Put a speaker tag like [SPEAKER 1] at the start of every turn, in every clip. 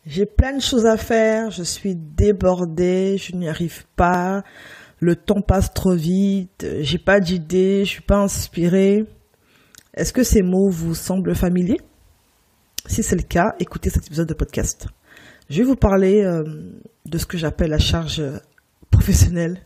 [SPEAKER 1] J'ai plein de choses à faire, je suis débordée, je n'y arrive pas, le temps passe trop vite, j'ai pas d'idée, je suis pas inspirée. Est-ce que ces mots vous semblent familiers? Si c'est le cas, écoutez cet épisode de podcast. Je vais vous parler de ce que j'appelle la charge professionnelle.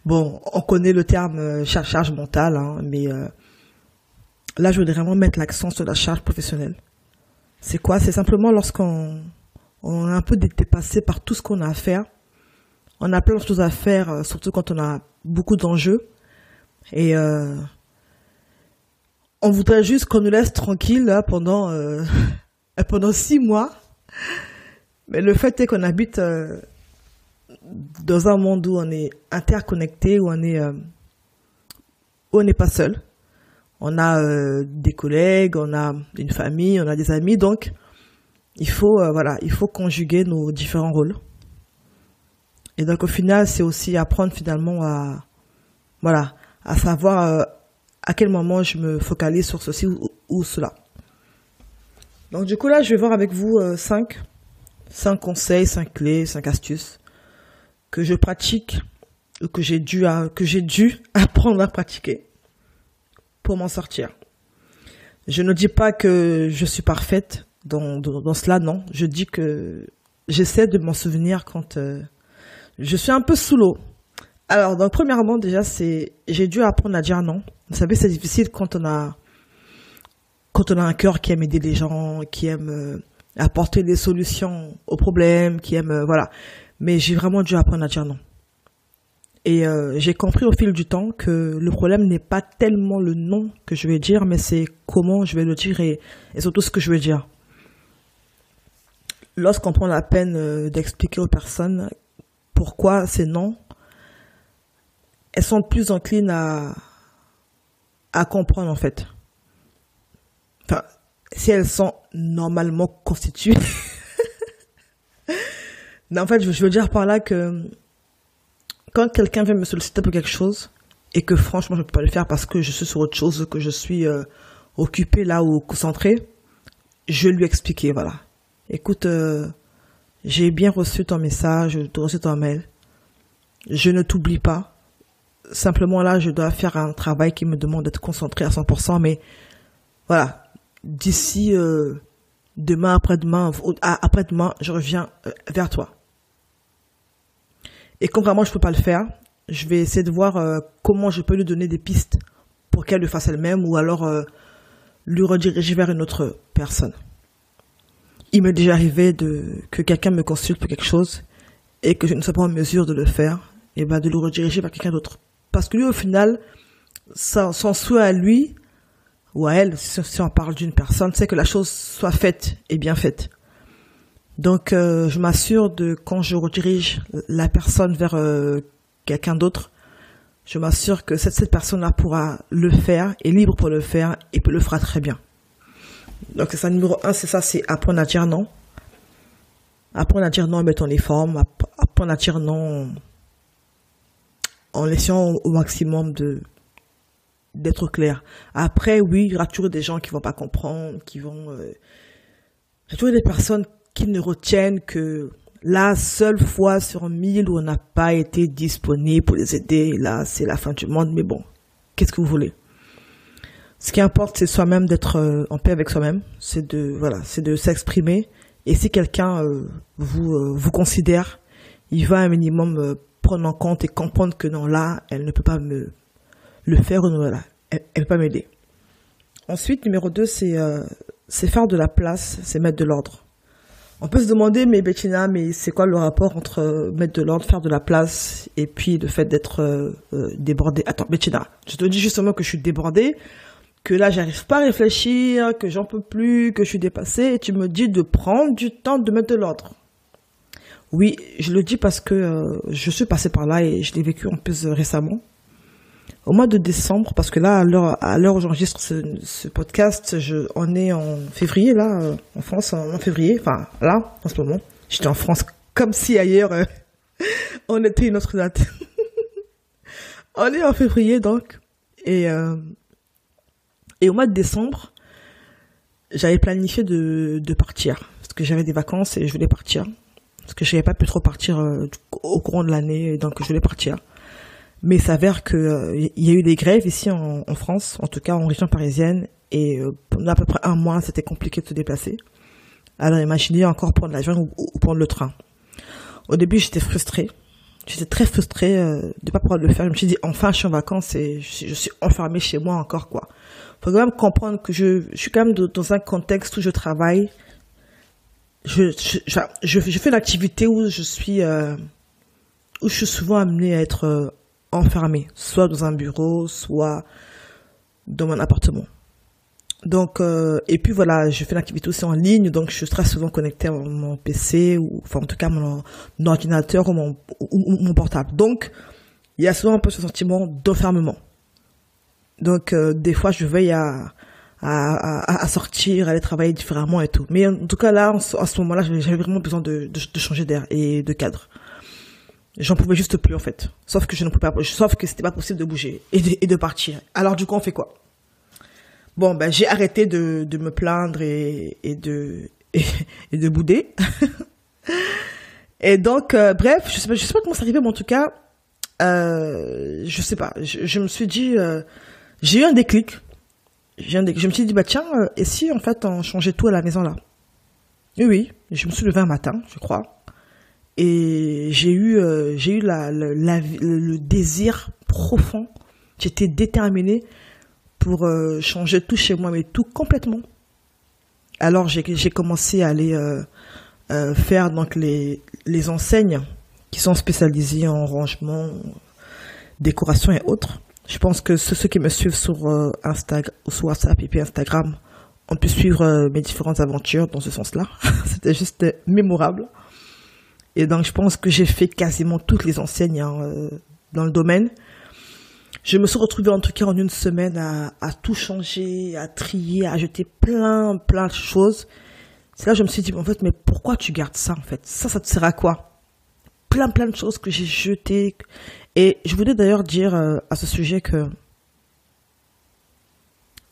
[SPEAKER 1] Bon, on connaît le terme charge mentale, hein, mais là je voudrais vraiment mettre l'accent sur la charge professionnelle. C'est quoi? C'est simplement lorsqu'on est un peu dépassé par tout ce qu'on a à faire. On a plein de choses à faire, surtout quand on a beaucoup d'enjeux. Et on voudrait juste qu'on nous laisse tranquille là, pendant 6 mois. Mais le fait est qu'on habite dans un monde où on est interconnecté, où on n'est pas seul. On a des collègues, on a une famille, on a des amis, donc il faut conjuguer nos différents rôles. Et donc au final, c'est aussi apprendre finalement à savoir à quel moment je me focalise sur ceci ou cela. Donc du coup là, je vais voir avec vous 5 conseils, 5 clés, 5 astuces que je pratique ou que j'ai dû apprendre à pratiquer pour m'en sortir. Je ne dis pas que je suis parfaite dans cela, non. Je dis que j'essaie de m'en souvenir quand je suis un peu sous l'eau. Alors, donc, premièrement, déjà, j'ai dû apprendre à dire non. Vous savez, c'est difficile quand on a un cœur qui aime aider les gens, qui aime apporter des solutions aux problèmes, qui aime, voilà. Mais j'ai vraiment dû apprendre à dire non. Et j'ai compris au fil du temps que le problème n'est pas tellement le non que je vais dire, mais c'est comment je vais le dire et surtout ce que je vais dire. Lorsqu'on prend la peine d'expliquer aux personnes pourquoi c'est non, elles sont plus enclines à comprendre en fait. Enfin, si elles sont normalement constituées. Non, en fait, je veux dire par là que quand quelqu'un vient me solliciter pour quelque chose et que franchement je ne peux pas le faire parce que je suis sur autre chose, que je suis occupée là ou concentrée, je vais lui expliquer, voilà. Écoute, j'ai bien reçu ton message, j'ai reçu ton mail. Je ne t'oublie pas. Simplement là, je dois faire un travail qui me demande d'être concentré à 100%, mais voilà. D'ici demain, après-demain, je reviens vers toi. Et quand vraiment je peux pas le faire, je vais essayer de voir comment je peux lui donner des pistes pour qu'elle le fasse elle-même ou alors lui rediriger vers une autre personne. Il m'est déjà arrivé que quelqu'un me consulte pour quelque chose et que je ne sois pas en mesure de le faire, et de le rediriger vers quelqu'un d'autre. Parce que lui, au final, son souhait à lui ou à elle, si on parle d'une personne, c'est que la chose soit faite et bien faite. Donc, je m'assure quand je redirige la personne vers quelqu'un d'autre, je m'assure que cette personne-là pourra le faire, est libre pour le faire et le fera très bien. Donc, c'est ça, numéro 1, c'est apprendre à dire non. Apprendre à dire non en mettant les formes, apprendre à dire non en laissant au maximum d'être clair. Après, oui, il y aura toujours des gens qui vont pas comprendre, il y a toujours des personnes qui ne retiennent que la seule fois sur 1000 où on n'a pas été disponible pour les aider, là, c'est la fin du monde. Mais bon, qu'est-ce que vous voulez? Ce qui importe, c'est soi-même, d'être en paix avec soi-même. C'est de s'exprimer. Et si quelqu'un vous considère, il va un minimum prendre en compte et comprendre que non, là, elle ne peut pas le faire ou non, là, elle ne peut pas m'aider. Ensuite, numéro 2, c'est faire de la place, c'est mettre de l'ordre. On peut se demander, mais Bettina, c'est quoi le rapport entre mettre de l'ordre, faire de la place, et puis le fait d'être débordée? Attends, Bettina, je te dis justement que je suis débordée, que là, j'arrive pas à réfléchir, que j'en peux plus, que je suis dépassée, et tu me dis de prendre du temps de mettre de l'ordre. Oui, je le dis parce que je suis passée par là et je l'ai vécu en plus récemment. Au mois de décembre, parce que là, à l'heure où j'enregistre ce podcast, on est en février, là, en France, en février, enfin, là, en ce moment. J'étais en France comme si ailleurs, on était une autre date. On est en février, donc. Et au mois de décembre, j'avais planifié de partir. parce que j'avais des vacances et je voulais partir. Parce que je n'avais pas pu trop partir au courant de l'année, donc je voulais partir. Mais il s'avère que il y a eu des grèves ici en France, en tout cas en région parisienne, et pendant à peu près un mois, c'était compliqué de se déplacer. Alors imaginez encore prendre l'avion ou prendre le train. Au début, j'étais frustrée. J'étais très frustrée de ne pas pouvoir le faire. Je me suis dit, enfin, je suis en vacances et je suis enfermée chez moi encore, quoi. Faut quand même comprendre que je suis quand même dans un contexte où je travaille. Je fais l'activité où je suis souvent amenée à être enfermée, soit dans un bureau, soit dans mon appartement. Donc, et puis voilà, je fais l'activité aussi en ligne, donc je suis très souvent connectée à mon PC, ou enfin en tout cas mon ordinateur ou mon portable. Donc, il y a souvent un peu ce sentiment d'enfermement. Donc, des fois, je veille à sortir, à aller travailler différemment et tout. Mais en tout cas, là, à ce moment-là, j'avais vraiment besoin de changer d'air et de cadre. J'en pouvais juste plus, en fait. Sauf que sauf que c'était pas possible de bouger et de partir. Alors, du coup, on fait quoi? Bon, ben, j'ai arrêté de me plaindre et de bouder. Et donc, bref, je sais pas comment c'est arrivé, mais en tout cas, je sais pas. Je me suis dit, j'ai eu un déclic. Je me suis dit, bah tiens, et si en fait on changeait tout à la maison là? Oui, je me suis levée un matin, je crois, et j'ai eu le désir profond. J'étais déterminée pour changer tout chez moi, mais tout complètement. Alors j'ai commencé à aller faire donc les enseignes qui sont spécialisées en rangement, décoration et autres. Je pense que ceux qui me suivent sur sur WhatsApp et puis Instagram ont pu suivre mes différentes aventures dans ce sens-là. C'était juste mémorable. Et donc, je pense que j'ai fait quasiment toutes les enseignes dans le domaine. Je me suis retrouvée en tout cas en une semaine à tout changer, à trier, à jeter plein de choses. C'est là que je me suis dit, en fait, mais pourquoi tu gardes ça, en fait? Ça te sert à quoi? Plein de choses que j'ai jetées. Et je voulais d'ailleurs dire à ce sujet que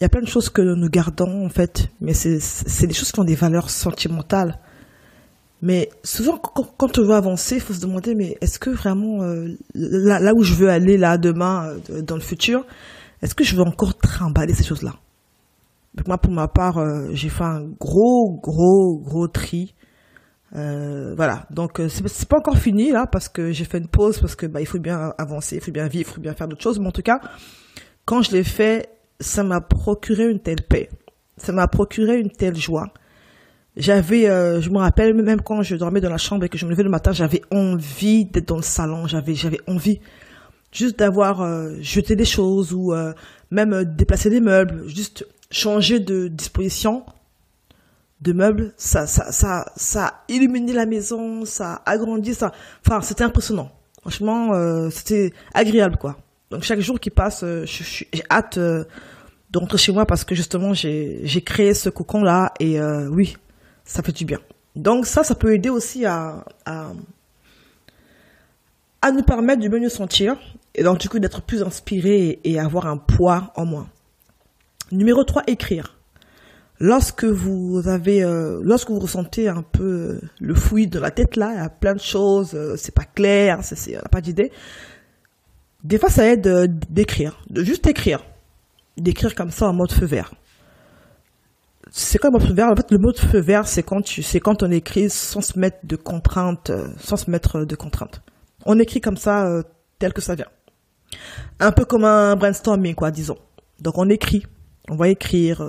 [SPEAKER 1] il y a plein de choses que nous gardons, en fait, mais c'est des choses qui ont des valeurs sentimentales. Mais souvent, quand on veut avancer, il faut se demander, mais est-ce que vraiment, là où je veux aller, là, demain, dans le futur, est-ce que je veux encore trimballer ces choses-là? Donc moi, pour ma part, j'ai fait un gros tri. Voilà, donc c'est pas encore fini là parce que j'ai fait une pause parce que il faut bien avancer, il faut bien vivre, il faut bien faire d'autres choses. Mais en tout cas, quand je l'ai fait, ça m'a procuré une telle paix, ça m'a procuré une telle joie. Je me rappelle même quand je dormais dans la chambre et que je me levais le matin, j'avais envie d'être dans le salon, j'avais envie juste d'avoir jeté des choses ou même déplacer des meubles, juste changer de disposition de meubles, ça a illuminé la maison, ça a agrandi, enfin, c'était impressionnant. Franchement, c'était agréable, quoi. Donc, chaque jour qui passe, j'ai hâte de rentrer chez moi parce que justement, j'ai créé ce cocon-là et oui, ça fait du bien. Donc, ça peut aider aussi à nous permettre de mieux nous sentir et donc, du coup, d'être plus inspiré et avoir un poids en moins. Numéro 3, écrire. Lorsque vous ressentez un peu le fouillis de la tête là, il y a plein de choses, c'est pas clair, on n'a pas d'idée. Des fois, ça aide d'écrire, de juste écrire, d'écrire comme ça en mode feu vert. C'est quoi le mode feu vert? En fait, le mode feu vert, c'est quand on écrit sans se mettre de contraintes, On écrit comme ça, tel que ça vient. Un peu comme un brainstorming, quoi, disons. Donc, on écrit, on va écrire.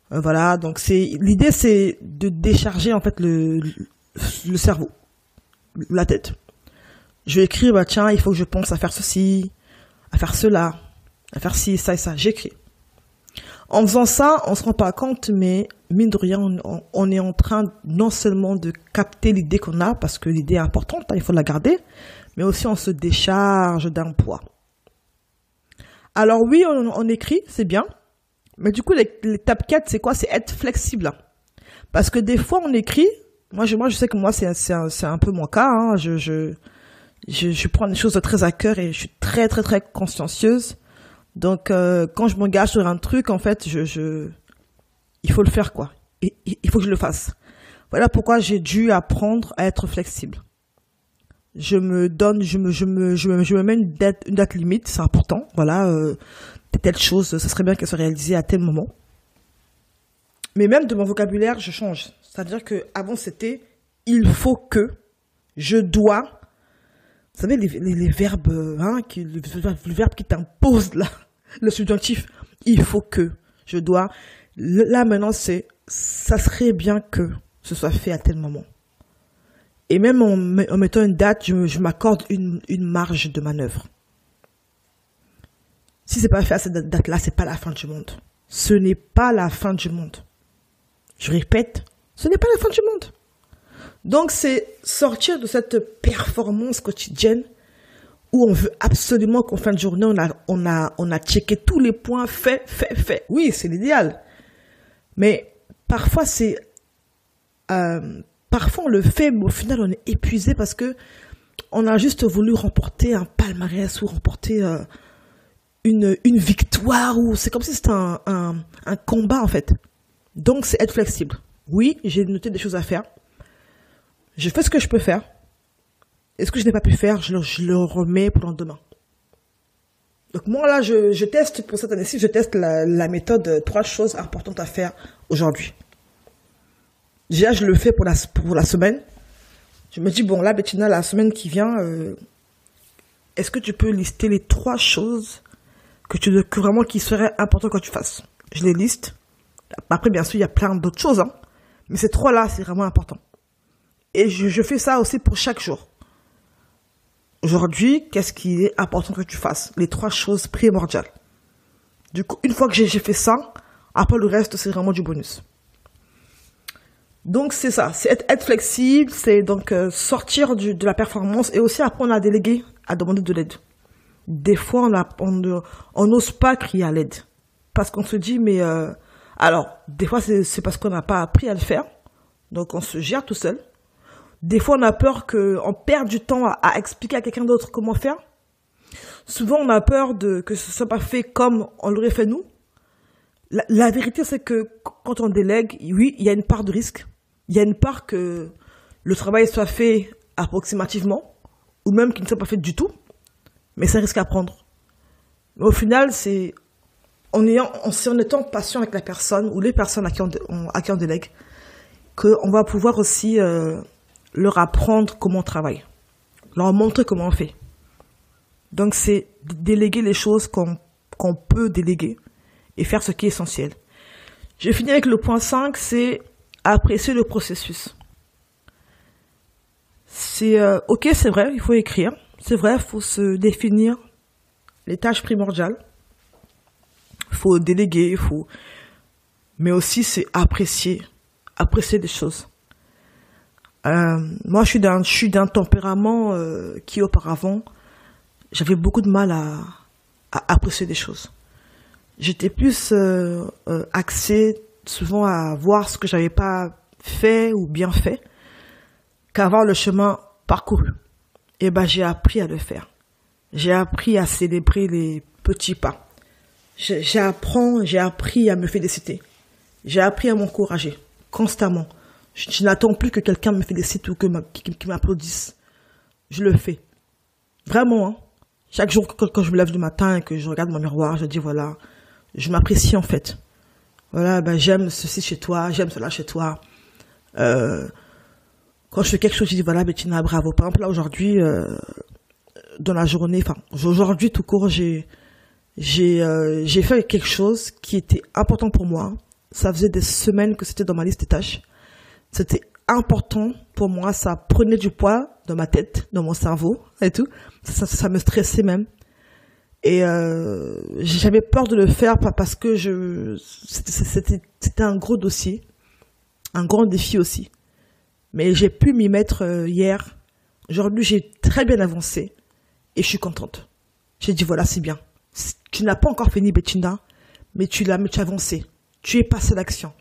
[SPEAKER 1] Voilà, donc l'idée c'est de décharger en fait le cerveau, la tête. Je vais écrire, tiens, il faut que je pense à faire ceci, à faire cela, à faire ci, ça et ça. J'écris. En faisant ça, on se rend pas compte, mais mine de rien, on est en train non seulement de capter l'idée qu'on a, parce que l'idée est importante, il faut la garder, mais aussi on se décharge d'un poids. Alors oui, on écrit, c'est bien. Mais du coup, l'étape 4, c'est quoi? C'est être flexible. Parce que des fois, on écrit. Moi, je sais que moi, c'est un peu mon cas. Hein. Je prends les choses très à cœur et je suis très consciencieuse. Donc, quand je m'engage sur un truc, en fait, il faut le faire, quoi. Il faut que je le fasse. Voilà pourquoi j'ai dû apprendre à être flexible. Je me mets une date limite, c'est important. Voilà, telle chose, ça serait bien qu'elle soit réalisée à tel moment. Mais même de mon vocabulaire, je change. C'est-à-dire que avant c'était il faut que, je dois. Vous savez les verbes, le verbe qui t'impose là, le subjonctif. Il faut que, je dois. Là maintenant c'est ça serait bien que ce soit fait à tel moment. Et même en mettant une date, je m'accorde une marge de manœuvre. Si c'est pas fait à cette date-là, c'est pas la fin du monde. Ce n'est pas la fin du monde. Je répète, ce n'est pas la fin du monde. Donc c'est sortir de cette performance quotidienne où on veut absolument qu'en fin de journée, on a checké tous les points fait. Oui, c'est l'idéal. Mais parfois parfois on le fait, mais au final on est épuisé parce que on a juste voulu remporter un palmarès ou remporter une victoire, ou c'est comme si c'était un combat en fait. Donc c'est être flexible. Oui, j'ai noté des choses à faire. Je fais ce que je peux faire. Et ce que je n'ai pas pu faire, je le remets pour le lendemain. Donc moi là, je teste pour cette année-ci, je teste la méthode 3 choses importantes à faire aujourd'hui. Déjà, je le fais pour la semaine. Je me dis, bon, là, Bettina, la semaine qui vient, est-ce que tu peux lister les 3 choses que vraiment qui seraient importantes que tu fasses? Je les liste. Après, bien sûr, il y a plein d'autres choses, hein. Mais ces 3-là, c'est vraiment important. Et je fais ça aussi pour chaque jour. Aujourd'hui, qu'est-ce qui est important que tu fasses? Les 3 choses primordiales. Du coup, une fois que j'ai fait ça, après le reste, c'est vraiment du bonus. Donc c'est ça, c'est être flexible, c'est donc sortir de la performance et aussi apprendre à déléguer, à demander de l'aide. Des fois, on n'ose pas crier à l'aide parce qu'on se dit mais alors des fois c'est parce qu'on n'a pas appris à le faire, donc on se gère tout seul. Des fois on a peur qu'on perde du temps à expliquer à quelqu'un d'autre comment faire. Souvent on a peur que ce soit pas fait comme on l'aurait fait nous. La vérité c'est que quand on délègue, oui, il y a une part de risque. Il y a une part que le travail soit fait approximativement, ou même qu'il ne soit pas fait du tout, mais c'est un risque à prendre. Mais au final, c'est en étant patient avec la personne, ou les personnes à qui on délègue, qu'on va pouvoir aussi leur apprendre comment on travaille, leur montrer comment on fait. Donc c'est déléguer les choses qu'on peut déléguer, et faire ce qui est essentiel. Je finis avec le point 5, c'est apprécier le processus. C'est ok, c'est vrai, il faut écrire. C'est vrai, il faut se définir les tâches primordiales. Il faut déléguer, mais aussi c'est apprécier des choses. Moi, je suis d'un tempérament qui auparavant, j'avais beaucoup de mal à apprécier des choses. J'étais plus axée souvent à voir ce que j'avais pas fait ou bien fait qu'à voir le chemin parcouru. Et ben j'ai appris à le faire. J'ai appris à célébrer les petits pas. J'ai appris à me féliciter. J'ai appris à m'encourager constamment. Je n'attends plus que quelqu'un me félicite ou qu'il m'applaudisse. Je le fais. Vraiment, hein. Chaque jour quand je me lève du matin et que je regarde mon miroir, je dis voilà, je m'apprécie en fait. Voilà, ben j'aime ceci chez toi, j'aime cela chez toi. Quand je fais quelque chose, je dis voilà, Bettina, bravo. Par exemple, là aujourd'hui, dans la journée, enfin aujourd'hui tout court, j'ai fait quelque chose qui était important pour moi. Ça faisait des semaines que c'était dans ma liste des tâches. C'était important pour moi, ça prenait du poids dans ma tête, dans mon cerveau et tout. Ça me stressait même. Et j'avais peur de le faire parce que c'était un gros dossier, un grand défi aussi. Mais j'ai pu m'y mettre hier. Aujourd'hui, j'ai très bien avancé et je suis contente. J'ai dit voilà, c'est bien. Tu n'as pas encore fini, Bettina, mais tu as avancé. Tu es passé à l'action.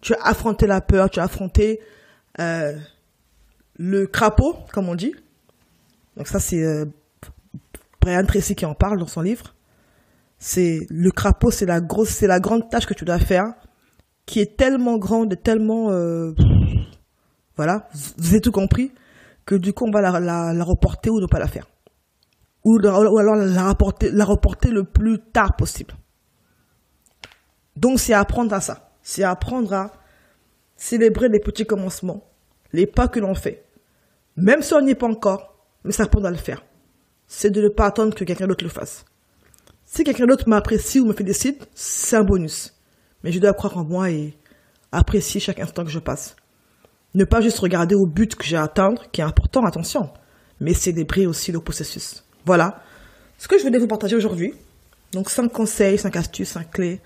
[SPEAKER 1] Tu as affronté la peur, tu as affronté le crapaud, comme on dit. Donc ça, c'est Brian Tracy qui en parle dans son livre. C'est le crapaud, c'est la grande tâche que tu dois faire, qui est tellement grande et tellement Voilà, vous avez tout compris, que du coup, on va la reporter ou ne pas la faire. Ou alors la reporter le plus tard possible. Donc, c'est apprendre à ça. C'est apprendre à célébrer les petits commencements, les pas que l'on fait. Même si on n'y est pas encore, mais c'est apprendre à le faire. C'est de ne pas attendre que quelqu'un d'autre le fasse. Si quelqu'un d'autre m'apprécie ou me félicite, c'est un bonus. Mais je dois croire en moi et apprécier chaque instant que je passe. Ne pas juste regarder au but que j'ai à atteindre, qui est important, attention, mais célébrer aussi le processus. Voilà ce que je voulais vous partager aujourd'hui. Donc 5 conseils, 5 astuces, 5 clés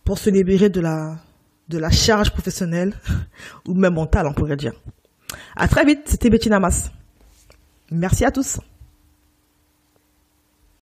[SPEAKER 1] pour se libérer de la charge professionnelle ou même mentale, on pourrait dire. À très vite, c'était Betty Namas. Merci à tous.